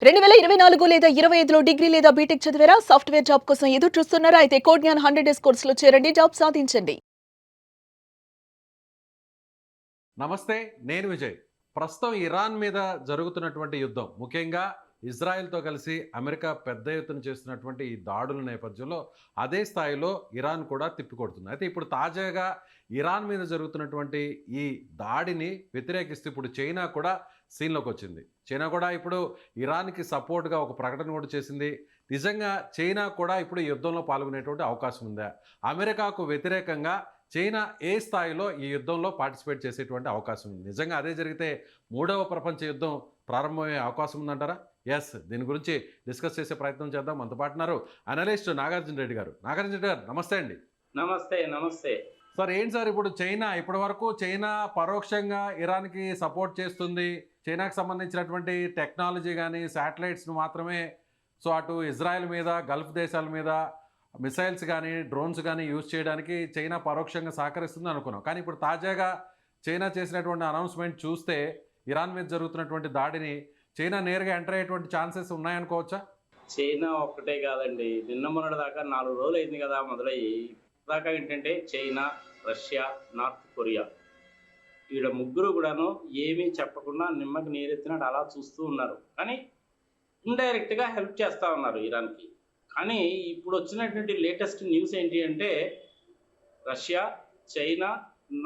2024 లేదా 25లో డిగ్రీ లేదా బీటెక్ చదివారా? సాఫ్ట్‌వేర్ జాబ్ కోసం ఎదురు చూస్తున్నారా? అయితే కోడ్ జ్ఞాన్ 100 డేస్ కోర్సులో చేరండి. జాబ్ సాధించండి. నమస్తే, నేను విజయ్. ప్రస్తుతం ఇరాన్ మీద జరుగుతున్నటువంటి యుద్ధం, ముఖ్యంగా ఇజ్రాయెల్తో కలిసి అమెరికా పెద్ద ఎత్తున చేస్తున్నటువంటి ఈ దాడుల నేపథ్యంలో అదే స్థాయిలో ఇరాన్ కూడా తిప్పికొడుతుంది. అయితే ఇప్పుడు తాజాగా ఇరాన్ మీద జరుగుతున్నటువంటి ఈ దాడిని వ్యతిరేకిస్తూ ఇప్పుడు చైనా కూడా సీన్లోకి వచ్చింది. చైనా కూడా ఇప్పుడు ఇరాన్కి సపోర్ట్గా ఒక ప్రకటన కూడా చేసింది. నిజంగా చైనా కూడా ఇప్పుడు ఈ యుద్ధంలో పాల్గొనేటువంటి అవకాశం ఉందా? అమెరికాకు వ్యతిరేకంగా చైనా ఏ స్థాయిలో ఈ యుద్ధంలో పార్టిసిపేట్ చేసేటువంటి అవకాశం ఉంది? నిజంగా అదే జరిగితే మూడవ ప్రపంచ యుద్ధం ప్రారంభమయ్యే అవకాశం ఉందంటారా? ఎస్, దీని గురించి డిస్కస్ చేసే ప్రయత్నం చేద్దాం. మనతో పాటున్నారు అనలిస్ట్ నాగార్జున రెడ్డి గారు. నాగార్జున రెడ్డి గారు, నమస్తే అండి. నమస్తే. నమస్తే సార్, ఏంటి సార్ ఇప్పుడు చైనా ఇప్పటి వరకు చైనా పరోక్షంగా ఇరాన్కి సపోర్ట్ చేస్తుంది. చైనాకు సంబంధించినటువంటి టెక్నాలజీ కానీ శాటిలైట్స్ను మాత్రమే అటు ఇజ్రాయెల్ మీద, గల్ఫ్ దేశాల మీద మిసైల్స్ కానీ డ్రోన్స్ కానీ యూజ్ చేయడానికి చైనా పరోక్షంగా సహకరిస్తుంది అనుకున్నాం. కానీ ఇప్పుడు తాజాగా చైనా చేసినటువంటి అనౌన్స్మెంట్ చూస్తే ఇరాన్ మీద జరుగుతున్నటువంటి దాడిని చైనా నేరుగా ఎంటర్ అయ్యేటువంటి ఛాన్సెస్ ఉన్నాయనుకోవచ్చా? చైనా ఒక్కటే కాదండి, నిన్న మొన్నటి దాకా 4 రోజులు అయింది కదా మొదలయ్యి. దాకా ఏంటంటే చైనా, రష్యా, నార్త్ కొరియా, ఈడ ముగ్గురు కూడాను ఏమీ చెప్పకుండా నిమ్మకి నీరెత్తినట్టు అలా చూస్తూ ఉన్నారు. కానీ ఇండైరెక్ట్గా హెల్ప్ చేస్తూ ఉన్నారు ఇరాన్కి. కానీ ఇప్పుడు వచ్చినటువంటి లేటెస్ట్ న్యూస్ ఏంటి అంటే రష్యా, చైనా,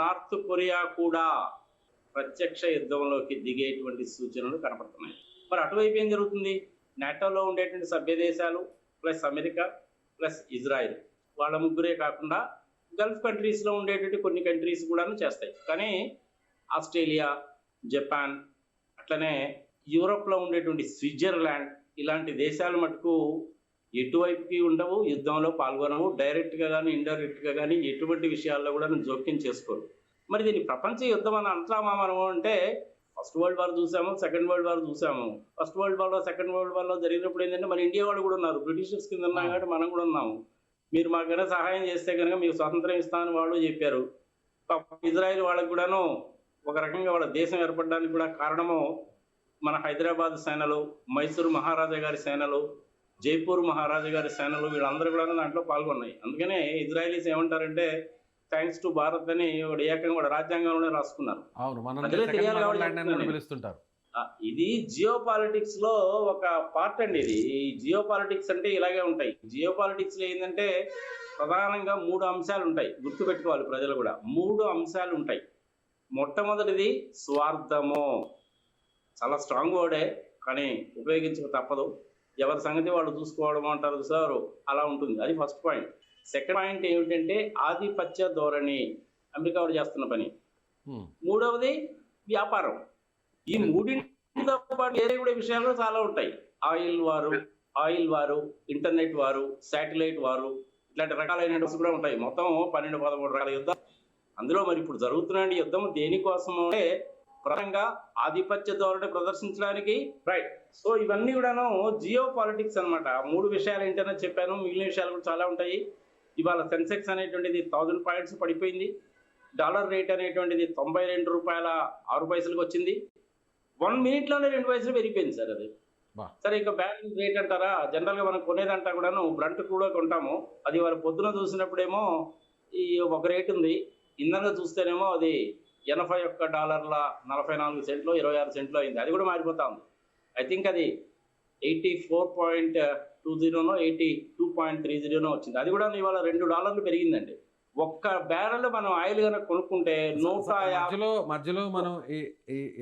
నార్త్ కొరియా కూడా ప్రత్యక్ష యుద్ధంలోకి దిగేటువంటి సూచనలు కనపడుతున్నాయి. మరి అటువైపు ఏం జరుగుతుంది? నాటోలో ఉండేటువంటి సభ్య దేశాలు ప్లస్ అమెరికా ప్లస్ ఇజ్రాయిల్, వాళ్ళ ముగ్గురే కాకుండా గల్ఫ్ కంట్రీస్లో ఉండేటువంటి కొన్ని కంట్రీస్ కూడాను చేస్తాయి. కానీ ఆస్ట్రేలియా, జపాన్, అట్లనే యూరోప్లో ఉండేటువంటి స్విట్జర్లాండ్, ఇలాంటి దేశాలు మటుకు ఎటువైపుకి ఉండవు, యుద్ధంలో పాల్గొనవు. డైరెక్ట్గా కానీ ఇండైరెక్ట్గా కానీ ఎటువంటి విషయాల్లో కూడా జోక్యం చేసుకోరు. మరి దీన్ని ప్రపంచ యుద్ధం అని అంటామా మనము అంటే, ఫస్ట్ వరల్డ్ వార్ చూసాము, సెకండ్ వరల్డ్ వార్ చూసాము. ఫస్ట్ వరల్డ్ వార్లో, సెకండ్ వరల్డ్ వార్లో జరిగినప్పుడు ఏంటంటే మన ఇండియా వాళ్ళు కూడా ఉన్నారు, బ్రిటిషర్స్ కింద ఉన్నాం కాబట్టి మనం కూడా ఉన్నాము. మీరు మాకైనా సహాయం చేస్తే కనుక మీకు స్వాతంత్రం ఇస్తామని వాళ్ళు చెప్పారు. ఇజ్రాయెల్ వాళ్ళకు కూడాను ఒక రకంగా వాళ్ళ దేశం ఏర్పడడానికి కూడా కారణము మన హైదరాబాద్ సేనలు, మైసూరు మహారాజా గారి సేనలు, జైపూర్ మహారాజా గారి సేనలు, వీళ్ళందరూ కూడా దాంట్లో పాల్గొన్నాయి. అందుకనే ఇజ్రాయలీస్ ఏమంటారంటే థ్యాంక్స్ టు భారత్ అని వాడు ఏకంగా వాడు రాజ్యాంగంలోనే రాసుకున్నారు. ఇది జియో పాలిటిక్స్ లో ఒక పార్ట్ అండి. ఇది జియో పాలిటిక్స్ అంటే ఇలాగే ఉంటాయి. జియో పాలిటిక్స్ లో ఏంటంటే ప్రధానంగా 3 అంశాలు ఉంటాయి, గుర్తుపెట్టుకోవాలి ప్రజలు కూడా. 3 అంశాలు ఉంటాయి. మొట్టమొదటిది స్వార్థము. చాలా స్ట్రాంగ్ వర్డే, కానీ ఉపయోగించక తప్పదు. ఎవరి సంగతి వాళ్ళు చూసుకోవడం అంటారు సార్, అలా ఉంటుంది. అది ఫస్ట్ పాయింట్. సెకండ్ పాయింట్ ఏమిటంటే ఆధిపత్య ధోరణి, అమెరికా వాడు చేస్తున్న పని. మూడవది వ్యాపారం. ఈ మూడింటితో పాటు వేరే కూడా విషయాలు చాలా ఉంటాయి. ఆయిల్ వారు, ఇంటర్నెట్ వారు, శాటిలైట్ వారు, ఇట్లాంటి రకాలైన కూడా ఉంటాయి. మొత్తం 12-13 రకాల యుద్ధం. అందులో మరి ఇప్పుడు జరుగుతున్న యుద్ధం దేనికోసం అంటే ప్రధానంగా ఆధిపత్య ధోరణి ప్రదర్శించడానికి. రైట్. సో ఇవన్నీ కూడాను జియో పాలిటిక్స్ అనమాట. 3 విషయాలు ఏంటనే చెప్పాను, మిగిలిన విషయాలు కూడా చాలా ఉంటాయి. ఇవాళ సెన్సెక్స్ అనేటువంటిది 1000 పాయింట్స్ పడిపోయింది. డాలర్ రేట్ అనేటువంటిది $92.06 వచ్చింది. 1 మినిట్లోనే 2 పైసలు పెరిగిపోయింది సార్. అది సరే. ఇంకా బ్యాలెన్స్ రేట్ అంటారా, జనరల్గా మనం కొనేదంటా కూడాను బ్రంట్ కూడా కొంటాము. అది వాళ్ళ పొద్దున చూసినప్పుడేమో ఈ ఒక రేట్ ఉంది, ఇంధనంగా చూస్తేనేమో అది $81.44 26 అయింది. అది కూడా మారిపోతా ఉంది. ఐ థింక్ అది 84.20 82.30 వచ్చింది. అది కూడా ఇవాళ $2 పెరిగిందండి. ఒక్క బ్యారెల్ మనం ఆయిల్ కనుక కొనుక్కుంటే 150. మధ్యలో మనం ఈ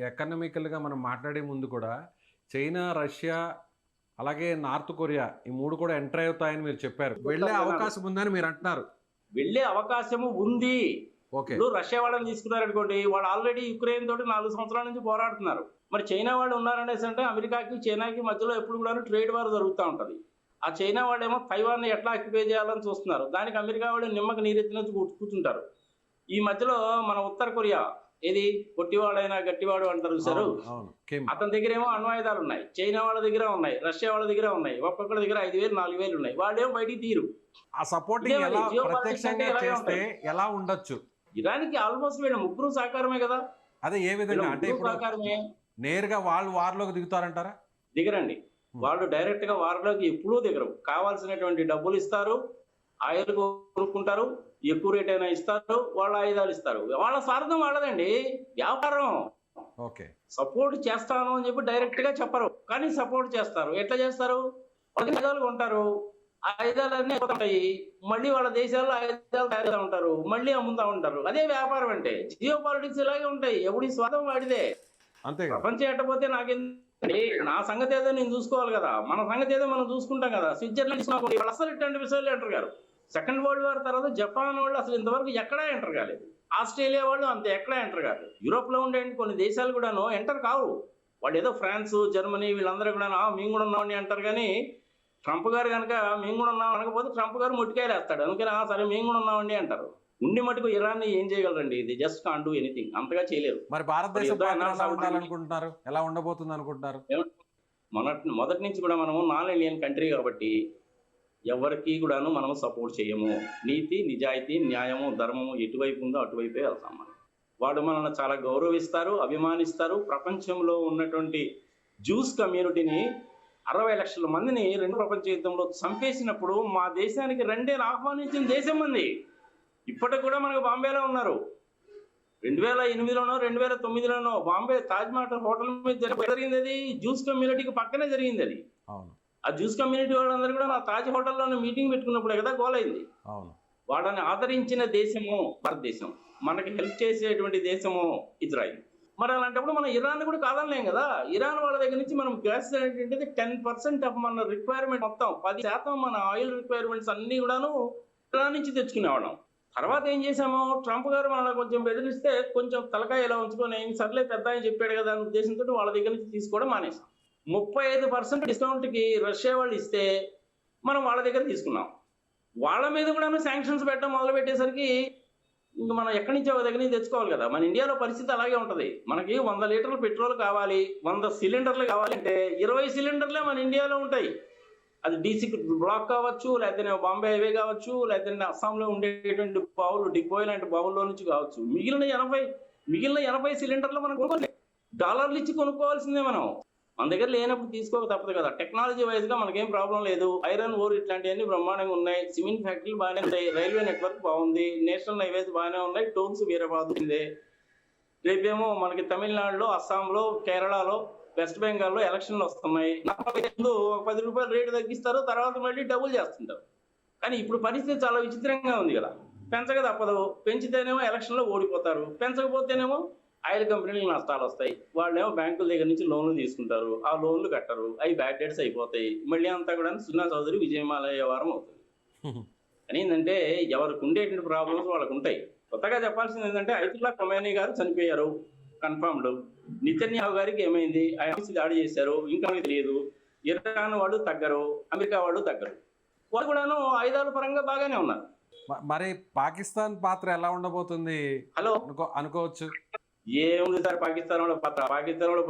ఎకనామికల్గా మనం మాట్లాడే ముందు కూడా చైనా, రష్యా, అలాగే నార్త్ కొరియా, ఈ 3 కూడా ఎంటర్ అవుతాయని మీరు చెప్పారు. వెళ్ళే అవకాశం ఉందని మీరు అంటున్నారు. వెళ్ళే అవకాశము ఉంది. ఇప్పుడు రష్యా వాళ్ళని తీసుకున్నారనుకోండి, వాళ్ళు ఆల్రెడీ యుక్రెయిన్ తోటి 4 సంవత్సరాల నుంచి పోరాడుతున్నారు. మరి చైనా వాళ్ళు ఉన్నారనేసి అంటే అమెరికాకి చైనాకి మధ్యలో ఎప్పుడు కూడా ట్రేడ్ వార్ జరుగుతూ ఉంటుంది. ఆ చైనా వాళ్ళు ఏమో తైవాన్ని ఎట్లా ఆక్యుపై చేయాలని చూస్తున్నారు. దానికి అమెరికా వాళ్ళు నిమ్మకి నీరెత్తినట్టు కూర్చుంటారు. ఈ మధ్యలో మన ఉత్తర కొరియా, ఏది పొట్టివాడైనా గట్టివాడు అంటారు సార్, అతని దగ్గర ఏమో అణ్వాయుధాలు ఉన్నాయి. చైనా వాళ్ళ దగ్గర ఉన్నాయి, రష్యా వాళ్ళ దగ్గర ఉన్నాయి. ఒక్కొక్కరి దగ్గర 5000 4000 ఉన్నాయి. వాళ్ళేమో బయటికి తీరు. ఆ సపోర్టింగ్ ఎలా ఉండొచ్చు? ఇరాన్కి ఆల్మోస్ట్ వీళ్ళ ముగ్గురు సహకారమే కదా. అదే ఏ విధంగా అంటే నేరుగా వాళ్ళు వార్లోకి దిగుతారంటారా? దిగరండి. వాళ్ళు డైరెక్ట్ గా వారిలోకి ఎప్పుడూ దిగరు. కావాల్సినటువంటి డబ్బులు ఇస్తారు, ఆయిల్ కొనుక్కుంటారు, ఎక్కువ రేట్ అయినా ఇస్తారు, వాళ్ళ ఆయుధాలు ఇస్తారు. వాళ్ళ స్వార్థం వాళ్ళదండి, వ్యాపారం. ఓకే. సపోర్ట్ చేస్తాను అని చెప్పి డైరెక్ట్ గా చెప్పరు, కానీ సపోర్ట్ చేస్తారు. ఎట్లా చేస్తారు? వాళ్ళ ఆయుధాలు కొంటారు, ఆయుధాలన్నీ ఉంటాయి, మళ్ళీ వాళ్ళ దేశాల్లో ఆయుధాలు తయారు చేస్తూ ఉంటారు, మళ్ళీ అమ్ముతా ఉంటారు. అదే వ్యాపారం అంటే. జియో పాలిటిక్స్ ఇలాగే ఉంటాయి, ఎవడి స్వార్థం వాడిదే. అంతే కదా. ప్రపంచం ఎట్టపోతే నాకేంటి, నా సంగతి ఏదో నేను చూసుకోవాలి కదా, మన సంగతి ఏదో మనం చూసుకుంటాం కదా. స్విట్జర్లాండ్ వాళ్ళు అసలు ఇట్లాంటి విషయాలు ఎంటర్ గారు. సెకండ్ వరల్డ్ వార్ తర్వాత జపాన్ వాళ్ళు అసలు ఇంతవరకు ఎక్కడా ఎంటర్ కాలేదు. ఆస్ట్రేలియా వాళ్ళు అంత ఎక్కడా ఎంటర్ కాదు. యూరోప్ లో ఉండే కొన్ని దేశాలు కూడాను ఎంటర్ కావు. వాళ్ళు ఏదో ఫ్రాన్స్, జర్మనీ వీళ్ళందరూ కూడా మేము కూడా ఉన్నామని అంటారు. కానీ ట్రంప్ గారు కనుక మేము కూడా ఉన్నాం అనకపోతే ట్రంప్ గారు మొట్టికాయలు వేస్తాడు. అందుకని సరే మేము కూడా ఉన్నామండి అంటారు. ఉండి మటుకు ఇరాన్ ఏం చేయగలరండి? ఇది జస్ట్ కాన్ డూ ఎనీథింగ్, అంతగా చేయలేరు. మరి భారతదేశం ఎలా ఉండాలనుకుంటున్నారు, ఎలా ఉండబోతుంది అనుకుంటున్నారు? మొదటి నుంచి కూడా మనము నాన్ ఇండియన్ కంట్రీ కాబట్టి ఎవరికి కూడాను మనం సపోర్ట్ చేయము. నీతి, నిజాయితీ, న్యాయము, ధర్మము ఎటువైపు ఉందో అటువైపే వెళ్తాం మనం. వాడు మనల్ని చాలా గౌరవిస్తారు, అభిమానిస్తారు. ప్రపంచంలో ఉన్నటువంటి జ్యూస్ కమ్యూనిటీని 60 లక్షల మందిని 2వ ప్రపంచ యుద్ధంలో చంపేసినప్పుడు మా దేశానికి రెండేళ్ళు ఆహ్వానించిన దేశం మంది. ఇప్పటికి కూడా మనకు బాంబేలో ఉన్నారు. 2008లోనో 2009లోనో బాంబే తాజ్ మహల్ హోటల్ మీద జరిగింది. అది జ్యూస్ కమ్యూనిటీకి పక్కనే జరిగింది. అది ఆ జ్యూస్ కమ్యూనిటీ వాళ్ళందరూ కూడా నా తాజ్ హోటల్లోనే మీటింగ్ పెట్టుకున్నప్పుడే కదా గోలైంది. వాళ్ళని ఆదరించిన దేశము భారతదేశం, మనకి హెల్ప్ చేసేటువంటి దేశము ఇజ్రాయిల్. మరి అలాంటప్పుడు మనం ఇరాన్ కూడా కాదనలేం కదా. ఇరాన్ వాళ్ళ దగ్గర నుంచి మనం గ్యాస్ ఏంటంటే 10% ఆఫ్ మన రిక్వైర్మెంట్, మొత్తం 10% మన ఆయిల్ రిక్వైర్మెంట్స్ అన్ని కూడాను ఇరాన్ నుంచి తెచ్చుకునేవాళ్ళం. తర్వాత ఏం చేసాము, ట్రంప్ గారు మనల్ని కొంచెం బెదిరిస్తే కొంచెం తలకాయ ఇలా ఉంచుకొని సర్లే పెద్ద అని చెప్పాడు కదా అనే ఉద్దేశంతో వాళ్ళ దగ్గర నుంచి తీసుకోవడం మానేసాం. 35% డిస్కౌంట్కి రష్యా వాళ్ళు ఇస్తే మనం వాళ్ళ దగ్గర తీసుకున్నాం. వాళ్ళ మీద కూడా శాంక్షన్స్ పెట్టడం మొదలు పెట్టేసరికి ఇంకా మనం ఎక్కడి నుంచి ఒక దగ్గర నుంచి తెచ్చుకోవాలి కదా. మన ఇండియాలో పరిస్థితి అలాగే ఉంటుంది. మనకి 100 లీటర్ల పెట్రోల్ కావాలి, 100 సిలిండర్లు కావాలంటే 20 సిలిండర్లే మన ఇండియాలో ఉంటాయి. అది డీసీ బ్లాక్ కావచ్చు, లేకపోతే బాంబే హైవే కావచ్చు, లేకపోతే అస్సాంలో ఉండేటువంటి బావులు, డిగ్బోయ్ లాంటి బావుల్లో నుంచి కావచ్చు. మిగిలిన 80 సిలిండర్లు మనం కొనుక్కోవాలి. డాలర్లు ఇచ్చి కొనుక్కోవాల్సిందే. మన దగ్గర లేనప్పుడు తీసుకోక తప్పదు కదా. టెక్నాలజీ వైజ్ గా మనకేం ప్రాబ్లం లేదు. ఐరన్ ఓర్ ఇట్లాంటివన్నీ బ్రహ్మాండంగా ఉన్నాయి. సిమెంట్ ఫ్యాక్టరీలు బాగానే ఉంటాయి. రైల్వే నెట్వర్క్ బాగుంది. నేషనల్ హైవేస్ బాగానే ఉన్నాయి. టోల్స్ వేరే బాగుంది. రేపేమో మనకి తమిళనాడులో, అస్సాంలో, కేరళలో, వెస్ట్ బెంగాల్లో ఎలక్షన్లు వస్తున్నాయి. 10 రూపాయలు రేటు తగ్గిస్తారు, తర్వాత మళ్ళీ డబుల్ చేస్తుంటారు. కానీ ఇప్పుడు పరిస్థితి చాలా విచిత్రంగా ఉంది కదా. పెంచక తప్పదు. పెంచితేనేమో ఎలక్షన్లో ఓడిపోతారు, పెంచకపోతేనేమో ఆయిల్ కంపెనీలకు నష్టాలు వస్తాయి. వాళ్ళేమో బ్యాంకుల దగ్గర నుంచి లోన్లు తీసుకుంటారు, ఆ లోన్లు కట్టరు, అవి బ్యాడ్ డేట్స్ అయిపోతాయి. మళ్ళీ అంతా కూడా సున్నా చౌదరి విజయమాలయ వారం అవుతుంది. అని ఏంటంటే ఎవరికి ఉండేటువంటి ప్రాబ్లమ్స్ వాళ్ళకు ఉంటాయి. కొత్తగా చెప్పాల్సింది ఏంటంటే అయతుల్లా ఖొమైనీ గారు చనిపోయారు, కన్ఫర్మ్డ్. నెతన్యాహు గారికి ఏమైంది, ఆయన దాడి చేశారు, ఇంకా తెలియదు. ఇరాన్ వాళ్ళు తగ్గరు, అమెరికా వాళ్ళు తగ్గరు. వాళ్ళు కూడాను ఆయుధాల పరంగా బాగానే ఉన్నారు. మరి పాకిస్తాన్ పాత్ర ఎలా ఉండబోతుంది హలో అనుకోవచ్చు? ఏముంది సార్, పాకిస్తాన్ వాళ్ళ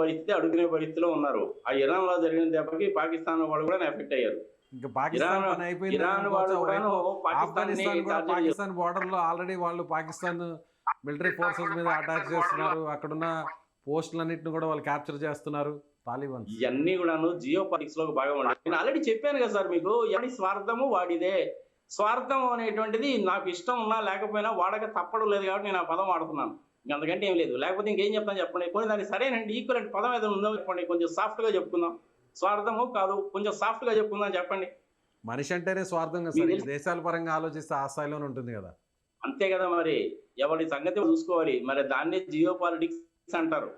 పరిస్థితి అడుగునే పరిస్థితిలో ఉన్నారు. ఆ ఇరాన్ లో జరిగిన దెబ్బకి పాకిస్తాన్ వాళ్ళు కూడా ఎఫెక్ట్ అయ్యారు. పాకిస్తాన్ బోర్డర్ లో ఆల్రెడీ వాళ్ళు పాకిస్తాన్ మిలిటరీ ఫోర్సెస్ మీద అటాక్ చేస్తున్నారు. అక్కడున్న పోస్టులన్నింటిని కూడా వాళ్ళు క్యాప్చర్ చేస్తున్నారు తాలిబాన్. ఇవన్నీ కూడాను జియో పాలిటిక్స్ లో బాగా ఉండాలి. నేను ఆల్రెడీ చెప్పాను కదా సార్ మీకు, ఎవరి స్వార్థము వాడిదే. స్వార్థం అనేటువంటిది నాకు ఇష్టం ఉన్నా లేకపోయినా వాడక తప్పడం లేదు కాబట్టి నేను ఆ పదం వాడుతున్నాను. అంతకంటే ఏం లేదు. లేకపోతే ఇంకేం చెప్తాను చెప్పండి. కొన్ని దానికి సరేనండి ఈక్వలెంట్ పదం ఏదైనా ఉందో చెప్పండి, కొంచెం సాఫ్ట్ గా చెప్పుకుందాం. స్వార్థము కాదు, కొంచెం సాఫ్ట్ గా చెప్పుకుందాం చెప్పండి. మనిషి అంటేనే స్వార్థంగా సార్, దేశాల పరంగా ఆలోచిస్తే ఆ స్థాయిలోనే ఉంటుంది కదా. అంతే కదా, మరి ఎవరి సంగతి చూసుకోవాలి. మరి దాన్నే జియో పాలిటిక్స్ అంటారు.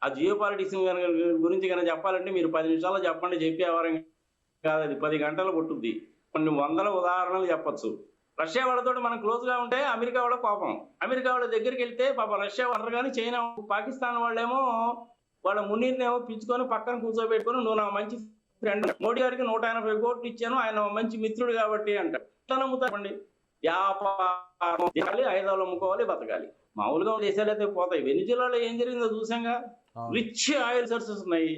ఆ జియో పాలిటిక్స్ గురించి కనుక చెప్పాలంటే మీరు 10 నిమిషాల్లో చెప్పండి, చెప్పేవారం కాదు, అది 10 గంటలు పట్టుద్ది. కొన్ని వందల ఉదాహరణలు చెప్పచ్చు. రష్యా వాళ్ళతో మనం క్లోజ్ గా ఉంటే అమెరికా వాళ్ళ కోపం, అమెరికా వాళ్ళ దగ్గరికి వెళ్తే పాప రష్యా వాళ్ళు కానీ చైనా, పాకిస్తాన్ వాళ్ళేమో వాళ్ళ మున్నీర్నేమో పిలుచుకొని పక్కన కూర్చోబెట్టుకొని నువ్వు నా మంచి ఫ్రెండ్, మోడీ గారికి 180 కోట్లు ఇచ్చాను, ఆయన మంచి మిత్రుడు కాబట్టి అంటారు. ఎట్లా నమ్ముతారండి? వ్యాపారం చేయాలి, ఆయుధాలు అమ్ముకోవాలి, బతకాలి. మామూలుగా దేశాలు అయితే పోతాయి. వెనిజులాలో ఏం జరిగిందో చూసాంగా. రిచ్ ఆయిల్ సోర్సెస్ ఉన్నాయి,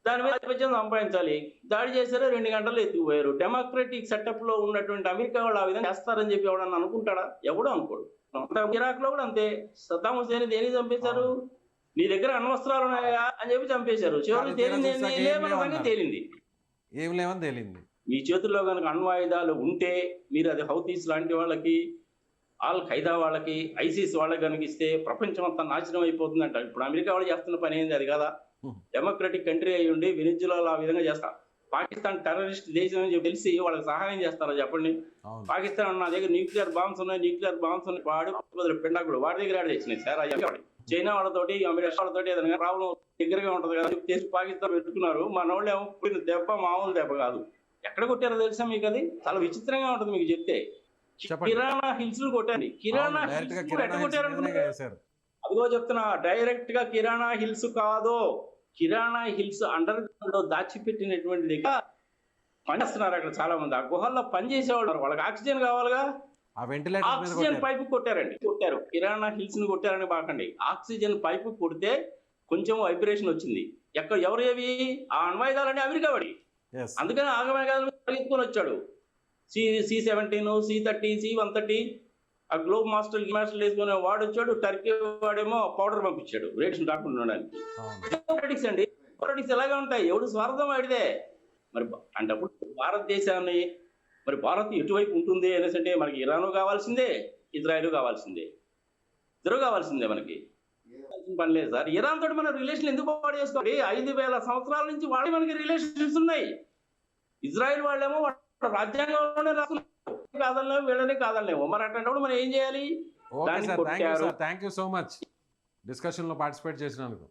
దాని మీద ఆధిపత్యం సంపాదించాలి. దాడి చేశారు, 2 గంటల్లో ఎత్తుకుపోయారు. డెమోక్రటిక్ సెటప్ లో ఉన్నటువంటి అమెరికా వాళ్ళు ఆ విధంగా చేస్తారని చెప్పి ఎవడన్నా అనుకుంటాడా? ఎవడో అనుకోడు. ఇరాక్ లో కూడా అంతే. సద్దాం హుసేన్ దేనికి చంపేశారు? నీ దగ్గర అణ్వస్త్రాలు ఉన్నాయా అని చెప్పి చంపేశారు. చివరికి తేలింది, తేలింది. ఏం లేవని తేలింది. మీ చేతుల్లో కనుక అణ్వాయుధాలు ఉంటే మీరు అది హౌతీస్ లాంటి వాళ్ళకి, ఆల్ ఖైదా వాళ్ళకి, ఐసిస్ వాళ్ళకి కనుక ఇస్తే ప్రపంచం అంతా నాశనం అయిపోతుందంట. ఇప్పుడు అమెరికా వాళ్ళు చేస్తున్న పని ఏంది? అది కదా. డెమోక్రటిక్ కంట్రీ అయి ఉండి వెనిజులాలో ఆ విధంగా చేస్తా. పాకిస్తాన్ టెర్రరిస్ట్ దేశం అని చెప్పి తెలిసి వాళ్ళకి సహాయం చేస్తారా చెప్పండి? అవును. పాకిస్తాన్ నా దగ్గర న్యూక్లియర్ బాంబ్స్ ఉన్నాయి వాడు పిండాకుడు వాడి దగ్గర ఆడ తెచ్చినాయి సార్. అయ్యి చైనా వాళ్ళతోటి అమెరికా వాళ్ళతోటి ఏదైనా ప్రాబ్లం దగ్గరగా ఉంటది కదా చేసి పాకిస్తాన్ పెట్టుకున్నారు. మన వాళ్ళు ఏమో పోయిన దెబ్బ మామూలు దెబ్బ కాదు. ఎక్కడ కొట్టారో తెలుసా మీకు? అది చాలా విచిత్రంగా ఉంటుంది మీకు చెప్తే. చెప్పండి. కిరాణా హిల్స్ కొట్టారు. కిరాణా డైరెక్ట్ గా హిల్స్ కిరాణా ఎట్లా హిల్స్ కొట్టారు మీదనే అనుకున్నారు? వేశారు. అదిగో చెప్తున్నా, డైరెక్ట్ గా కిరాణా హిల్స్ కాదు, కిరాణా హిల్స్ అండర్ గ్రౌండ్ లో దాచిపెట్టినటువంటి దగ్గర పనిచేస్తున్నారు అక్కడ చాలా మంది. ఆ గుహల్లో పనిచేసేవాళ్ళు, వాళ్ళకి ఆక్సిజన్ కావాలిగా. ఆ వెంటిలేటర్ మీద ఆక్సిజన్ కొట్టారు. పైపు కొట్టారు. కిరాణా హిల్స్ ని కొట్టారని బాకండి. ఆక్సిజన్ పైపు కొడితే కొంచెం వైబ్రేషన్ వచ్చింది. ఎవరు ఏవి? ఆ అణ్వాయుధాలన్నీ అమెరికా వాడి. Yes. అందుకని ఆగమేఘాలను పరిగెత్తుకొని వచ్చాడు. C-17, C-30, C-130 ఆ గ్లోబ్ మాస్టర్ వేసుకునే వాడు వచ్చాడు. టర్కీ వాడేమో పౌడర్ పంపించాడు రేడియేషన్ రాకుండా ఉండడానికి. అవును. పాలిటిక్స్ అండి. పాలిటిక్స్ ఎలాగా ఉంటాయి? ఎవడు స్వార్థం వాడిదే. మరి అంటే అప్పుడు భారతదేశాన్ని మరి భారత్ ఎటువైపు ఉంటుంది అనేసి అంటే మనకి ఇరాను కావాల్సిందే, ఇజ్రాయెల్ కావాల్సిందే, ఇద్దరు కావాల్సిందే. మనకి పని లేదు సార్. ఇరాన్ తోటి మన రిలేషన్ ఎందుకు పాడు చేసుకోవాలి? 5,000 సంవత్సరాల నుంచి వాళ్ళే మనకి రిలేషన్స్ ఉన్నాయి. ఇజ్రాయెల్ వాళ్ళేమో రాజ్యాంగంలోనే రాస్తున్నారు, కాదలేము, వీళ్ళని కాదలేము. మరి అట్లాంటప్పుడు మనం ఏం చేయాలి? ఓకే దాన్ని సార్, థ్యాంక్ యూ కొట్టారు. Sir, thank you so much డిస్కషన్లో పార్టిసిపేట్ చేసినందుకు.